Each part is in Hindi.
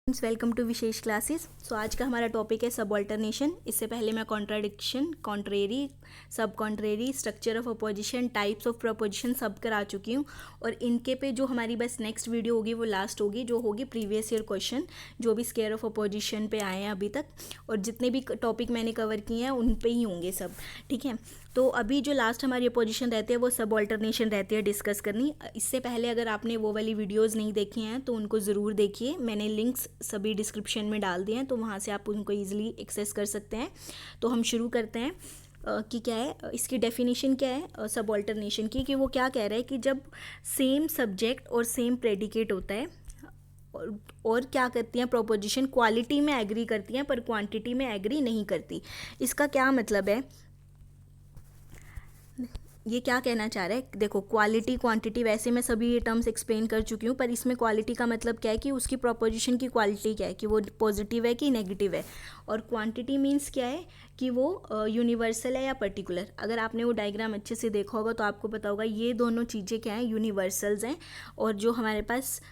Welcome to Vishesh classes. So आज का हमारा टॉपिक है सब ऑल्टरनेशन। इससे पहले मैं कॉन्ट्राडिक्शन, कॉन्ट्रेरी, सब contrary, structure of opposition, types of preposition सब करा चुकी हूँ। और इनके पे जो हमारी बस नेक्स्ट वीडियो होगी वो लास्ट होगी, जो होगी प्रीवियस ईयर क्वेश्चन जो भी स्केयर ऑफ अपोजिशन पे आए हैं अभी तक, और जितने भी टॉपिक मैंने कवर किए हैं उन पे ही होंगे सब। ठीक है, तो अभी जो लास्ट हमारी अपोजिशन रहती है वो सब ऑल्टरनेशन रहती है डिस्कस करनी। इससे पहले अगर आपने वो वाली वीडियोस नहीं देखी हैं तो उनको ज़रूर देखिए। मैंने लिंक्स सभी डिस्क्रिप्शन में डाल दिए हैं, तो वहाँ से आप उनको ईजिली एक्सेस कर सकते हैं। तो हम शुरू करते हैं कि क्या है इसकी डेफिनेशन, क्या है सब ऑल्टरनेशन की, कि वो क्या कह रहा है कि जब सेम सब्जेक्ट और सेम प्रेडिकेट होता है और क्या करती हैं प्रोपोजिशन, क्वालिटी में एग्री करती हैं पर क्वांटिटी में एग्री नहीं करती। इसका क्या मतलब है, ये क्या कहना चाह रहा है? देखो, क्वालिटी क्वांटिटी वैसे मैं सभी ये टर्म्स एक्सप्लेन कर चुकी हूँ, पर इसमें क्वालिटी का मतलब क्या है कि उसकी प्रोपोजिशन की क्वालिटी क्या है, कि वो पॉजिटिव है कि नेगेटिव है। और क्वांटिटी मीन्स क्या है कि वो यूनिवर्सल है या पर्टिकुलर। अगर आपने वो डायग्राम अच्छे से देखा होगा तो आपको पता होगा ये दोनों चीज़ें क्या हैं, यूनिवर्सल्स हैं, और जो हमारे पास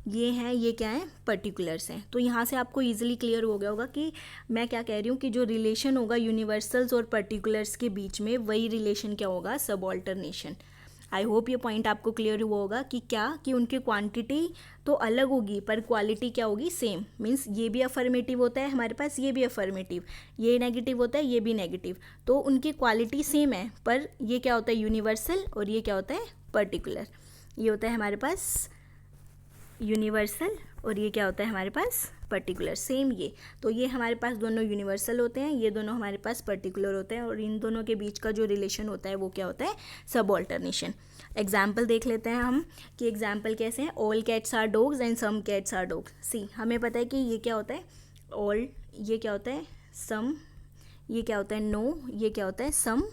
ये हैं ये क्या है, पर्टिकुलर्स हैं। तो यहाँ से आपको इजीली क्लियर हो गया होगा कि मैं क्या कह रही हूँ, कि जो रिलेशन होगा यूनिवर्सल्स और पर्टिकुलर्स के बीच में, वही रिलेशन क्या होगा, सब ऑल्टरनेशन। आई होप ये पॉइंट आपको क्लियर हुआ होगा कि क्या, कि उनकी क्वांटिटी तो अलग होगी पर क्वालिटी क्या होगी, सेम। मीन्स ये भी अफर्मेटिव होता है हमारे पास, ये भी अफर्मेटिव, ये नेगेटिव होता है, ये भी नेगेटिव, तो उनकी क्वालिटी सेम है, पर ये क्या होता है, यूनिवर्सल, और ये क्या होता है, पर्टिकुलर। ये होता है हमारे पास यूनिवर्सल और ये क्या होता है हमारे पास, पर्टिकुलर, सेम। ये तो ये हमारे पास दोनों यूनिवर्सल होते हैं, ये दोनों हमारे पास पर्टिकुलर होते हैं, और इन दोनों के बीच का जो रिलेशन होता है वो क्या होता है, सब ऑल्टरनेशन। एग्जाम्पल देख लेते हैं हम कि एग्जाम्पल कैसे हैं। All cats are dogs and some cats are dogs. See, हमें पता है कि ये क्या होता है ऑल, ये क्या होता है सम, ये क्या होता है नो, ये क्या होता है सम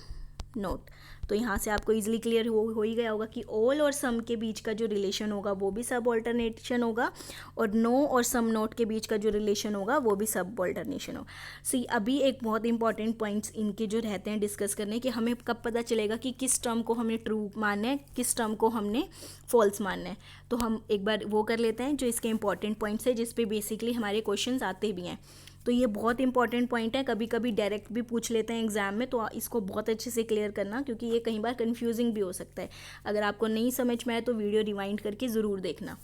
नोट। तो यहाँ से आपको इजीली क्लियर हो ही गया होगा कि ऑल और सम के बीच का जो रिलेशन होगा वो भी सब ऑल्टरनेशन होगा, और नो और सम नोट के बीच का जो रिलेशन होगा वो भी सब ऑल्टरनेशन होगा। सी, अभी एक बहुत इंपॉर्टेंट पॉइंट्स इनके जो रहते हैं डिस्कस करने कि हमें कब पता चलेगा कि किस टर्म को हमने ट्रू मानना है, किस टर्म को हमने फॉल्स मानना है। तो हम एक बार वो कर लेते हैं जो इसके इंपॉर्टेंट पॉइंट्स है, जिस पे बेसिकली हमारे क्वेश्चंस आते भी हैं। तो ये बहुत इंपॉर्टेंट पॉइंट है, कभी कभी डायरेक्ट भी पूछ लेते हैं एग्जाम में, तो इसको बहुत अच्छे से क्लियर करना, क्योंकि ये कई बार कंफ्यूजिंग भी हो सकता है। अगर आपको नहीं समझ में आए तो वीडियो रिवाइंड करके ज़रूर देखना।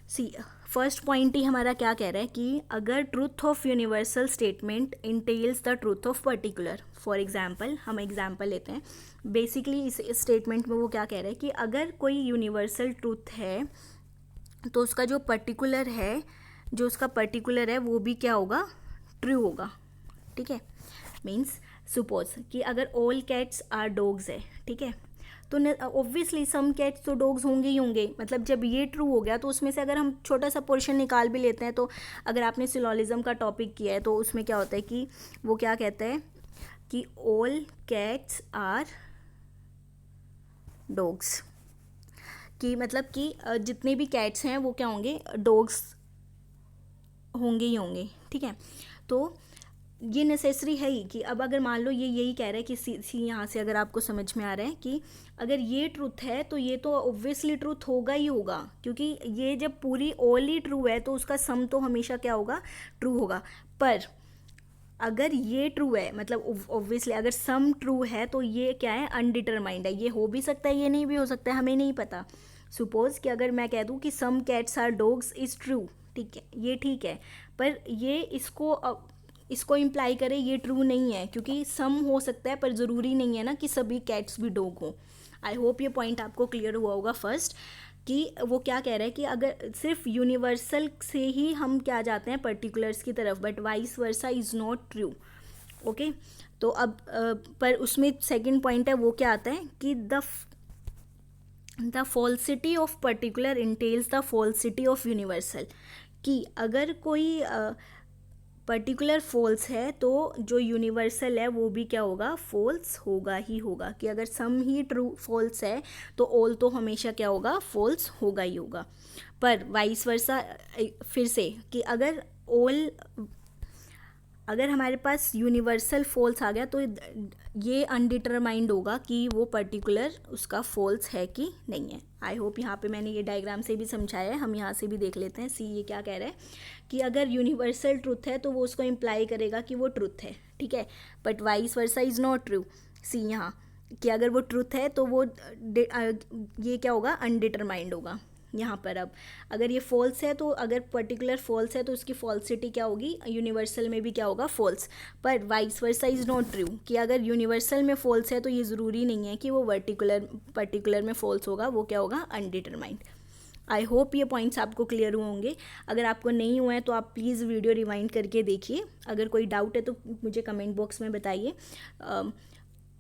सी, फर्स्ट पॉइंट ही हमारा क्या कह रहा है कि अगर truth of universal statement entails the truth of particular. For example, हम एग्जाम्पल लेते हैं। बेसिकली इस स्टेटमेंट में वो क्या कह रहा है कि अगर कोई यूनिवर्सल ट्रूथ है तो उसका जो पर्टिकुलर है, जो उसका पर्टिकुलर है वो भी क्या होगा, ट्रू होगा। ठीक है, मीन्स सपोज कि अगर ऑल कैट्स आर डॉग्स है, ठीक है, तो ऑब्वियसली सम कैट्स तो डॉग्स होंगे ही होंगे। मतलब जब ये ट्रू हो गया तो उसमें से अगर हम छोटा सा पोर्शन निकाल भी लेते हैं, तो अगर आपने सिलोजिज्म का टॉपिक किया है तो उसमें क्या होता है कि वो क्या कहता है कि ऑल कैट्स आर डॉग्स, कि मतलब कि जितने भी कैट्स हैं वो क्या होंगे, डॉग्स होंगे ही होंगे। ठीक है, तो ये नेसेसरी है ही कि अब अगर मान लो ये यही कह रहा है कि सी यहाँ से अगर आपको समझ में आ रहा है कि अगर ये ट्रूथ है तो ये तो ऑब्वियसली ट्रूथ होगा ही होगा, क्योंकि ये जब पूरी ऑल ही ट्रू है तो उसका सम तो हमेशा क्या होगा, ट्रू होगा। पर अगर ये ट्रू है, मतलब ऑब्वियसली अगर सम ट्रू है तो ये क्या है, अनडिटरमाइंड है, ये हो भी सकता है, ये नहीं भी हो सकता है, हमें नहीं पता। सपोज कि अगर मैं कह दूँ कि some cats are dogs is true, ठीक है, ये ठीक है, पर ये इसको इम्प्लाई करे ये ट्रू नहीं है, क्योंकि सम हो सकता है पर ज़रूरी नहीं है ना कि सभी कैट्स भी डॉग हों। आई होप ये पॉइंट आपको क्लियर हुआ होगा फर्स्ट, कि वो क्या कह रहा है कि अगर सिर्फ यूनिवर्सल से ही हम क्या जाते हैं पर्टिकुलर्स की तरफ, but vice versa is not true. Okay, तो अब पर उसमें सेकंड पॉइंट है वो क्या आता है कि the falsity of particular entails the falsity of universal, कि अगर कोई पर्टिकुलर फॉल्स है तो जो यूनिवर्सल है वो भी क्या होगा, फॉल्स होगा ही होगा। कि अगर सम ही ट्रू फॉल्स है तो ऑल तो हमेशा क्या होगा, फॉल्स होगा ही होगा। पर वाइस वर्सा फिर से, कि अगर हमारे पास यूनिवर्सल फॉल्स आ गया तो ये अनडिटरमाइंड होगा कि वो पर्टिकुलर उसका फॉल्स है कि नहीं है। आई होप यहाँ पे मैंने ये डायग्राम से भी समझाया है। हम यहाँ से भी देख लेते हैं। सी ये क्या कह रहा है कि अगर यूनिवर्सल ट्रुथ है तो वो उसको इम्प्लाई करेगा कि वो ट्रुथ है, ठीक है, but vice versa is not true. See यहाँ कि अगर वो ट्रुथ है तो वो ये क्या होगा, अनडिटरमाइंड होगा यहाँ पर। अब अगर ये फॉल्स है तो अगर पर्टिकुलर फॉल्स है तो उसकी फॉल्सिटी क्या होगी, यूनिवर्सल में भी क्या होगा, फॉल्स। पर vice versa is not true कि अगर यूनिवर्सल में फॉल्स है तो ये ज़रूरी नहीं है कि वो पर्टिकुलर में फॉल्स होगा, वो क्या होगा, अनडिटरमाइंड। आई होप ये पॉइंट्स आपको क्लियर हुए होंगे। अगर आपको नहीं हुए हैं तो आप प्लीज़ वीडियो रिवाइंड करके देखिए। अगर कोई डाउट है तो मुझे कमेंट बॉक्स में बताइए,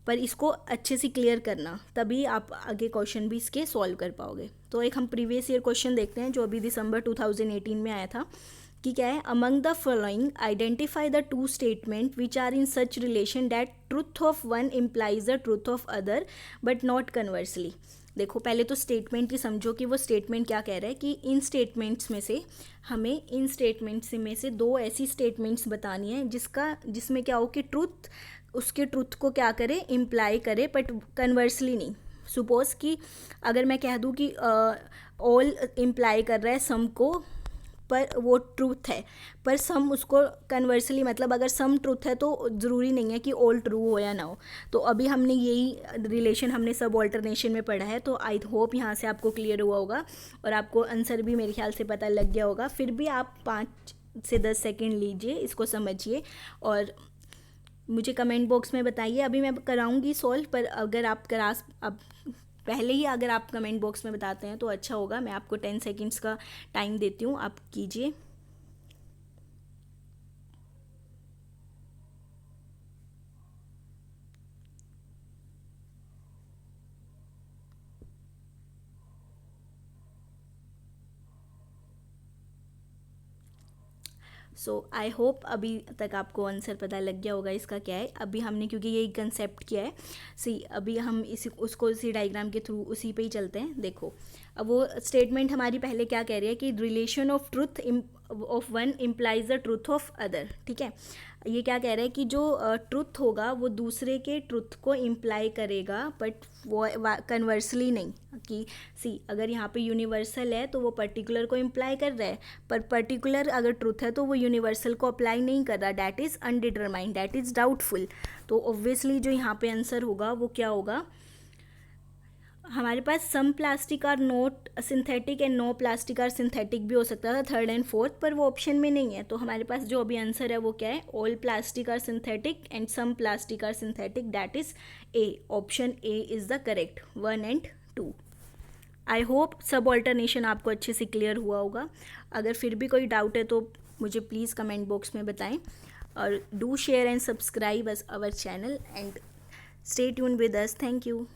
पर इसको अच्छे से क्लियर करना, तभी आप आगे क्वेश्चन भी इसके सॉल्व कर पाओगे। तो एक हम प्रीवियस ईयर क्वेश्चन देखते हैं जो अभी दिसंबर 2018 में आया था कि क्या है, among the following identify the two statement which are in such relation that truth of one implies the truth of other but not conversely. देखो पहले तो स्टेटमेंट ही समझो कि वो स्टेटमेंट क्या कह रहा है कि इन स्टेटमेंट्स में से हमें इन स्टेटमेंट्स में से दो ऐसी स्टेटमेंट्स बतानी है जिसमें क्या हो कि ट्रुथ उसके ट्रुथ को क्या करे, इम्प्लाई करे, बट कन्वर्सली नहीं। सपोज कि अगर मैं कह दूँ कि ऑल इम्प्लाई कर रहा है सम को, पर वो ट्रूथ है, पर सम उसको कन्वर्सली, मतलब अगर सम ट्रूथ है तो ज़रूरी नहीं है कि ऑल ट्रू हो या ना हो। तो अभी हमने यही रिलेशन हमने सब ऑल्टरनेशन में पढ़ा है। तो आई होप यहाँ से आपको क्लियर हुआ होगा और आपको आंसर भी मेरे ख्याल से पता लग गया होगा। फिर भी आप 5 से 10 सेकेंड लीजिए, इसको समझिए और मुझे कमेंट बॉक्स में बताइए। अभी मैं कराऊंगी सॉल्व, पर अगर आप अब पहले ही अगर आप कमेंट बॉक्स में बताते हैं तो अच्छा होगा। मैं आपको 10 सेकेंड्स का टाइम देती हूँ, आप कीजिए। सो आई होप अभी तक आपको आंसर पता लग गया होगा इसका क्या है। अभी हमने क्योंकि यही कंसेप्ट किया है, अभी हम इसी डायग्राम के थ्रू उसी पे ही चलते हैं। देखो अब वो स्टेटमेंट हमारी पहले क्या कह रही है कि relation of truth of one implies the truth of other, ठीक है। ये क्या कह रहा है कि जो ट्रुथ होगा वो दूसरे के ट्रुथ को इम्प्लाई करेगा, बट वो कन्वर्सली नहीं। कि अगर यहाँ पे यूनिवर्सल है तो वो पर्टिकुलर को इम्प्लाई कर रहा है, पर पर्टिकुलर अगर ट्रुथ है तो वो यूनिवर्सल को अप्लाई नहीं कर रहा। That is undetermined, that is doubtful. तो ऑब्वियसली जो यहाँ पे आंसर होगा वो क्या होगा, हमारे पास some plastic are not synthetic and no plastic are synthetic भी हो सकता था, थर्ड एंड फोर्थ, पर वो ऑप्शन में नहीं है। तो हमारे पास जो अभी आंसर है वो क्या है, all plastic are synthetic and some plastic are synthetic, that is A. Option A is the correct, 1 and 2। I hope सब ऑल्टरनेशन आपको अच्छे से क्लियर हुआ होगा। अगर फिर भी कोई डाउट है तो मुझे प्लीज़ कमेंट बॉक्स में बताएं और do share and subscribe our channel and stay tune with us. Thank you.